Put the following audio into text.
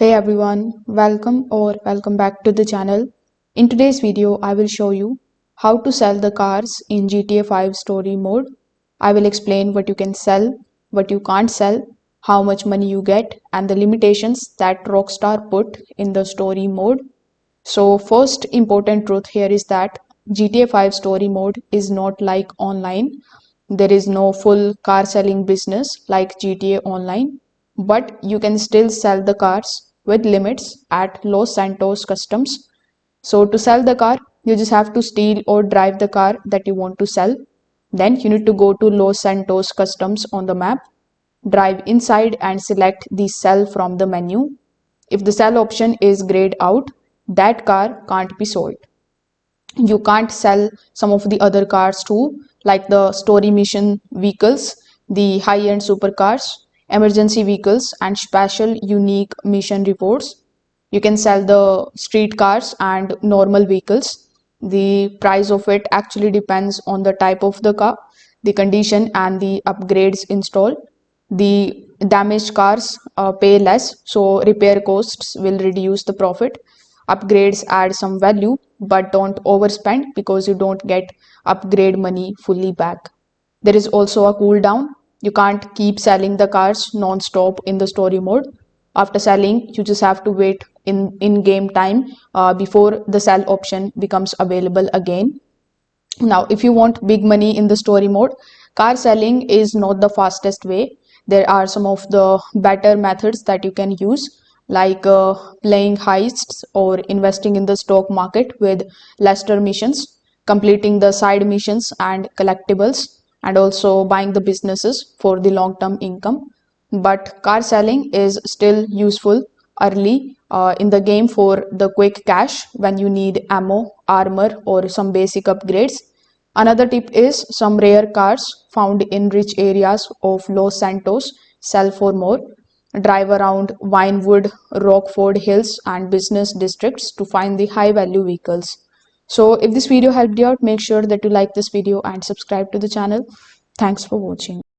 Hey everyone, welcome back to the channel. In today's video, I will show you how to sell the cars in GTA 5 story mode. I will explain what you can sell, what you can't sell, how much money you get, and the limitations that Rockstar put in the story mode. So first important truth here is that GTA 5 story mode is not like online. There is no full car selling business like GTA Online, but you can still sell the cars with limits at Los Santos Customs. So to sell the car, you just have to steal or drive the car that you want to sell. Then you need to go to Los Santos Customs on the map, drive inside and select the sell from the menu. If the sell option is grayed out, that car can't be sold. You can't sell some of the other cars too, like the story mission vehicles, the high-end supercars, emergency vehicles, and special unique mission reports. You can sell the street cars and normal vehicles. The price of it actually depends on the type of the car, the condition, and the upgrades installed. The damaged cars pay less, so repair costs will reduce the profit. Upgrades add some value, but don't overspend because you don't get upgrade money fully back. There is also a cooldown. You can't keep selling the cars non-stop in the story mode. After selling, you just have to wait in game time before the sell option becomes available again. Now, if you want big money in the story mode, car selling is not the fastest way. There are some of the better methods that you can use, like playing heists or investing in the stock market with lesser missions, completing the side missions and collectibles, and also buying the businesses for the long-term income. But car selling is still useful early in the game for the quick cash when you need ammo, armor, or some basic upgrades. Another tip is some rare cars found in rich areas of Los Santos sell for more. Drive around Vinewood, Rockford Hills, and business districts to find the high value vehicles. So if this video helped you out, make sure that you like this video and subscribe to the channel. Thanks for watching.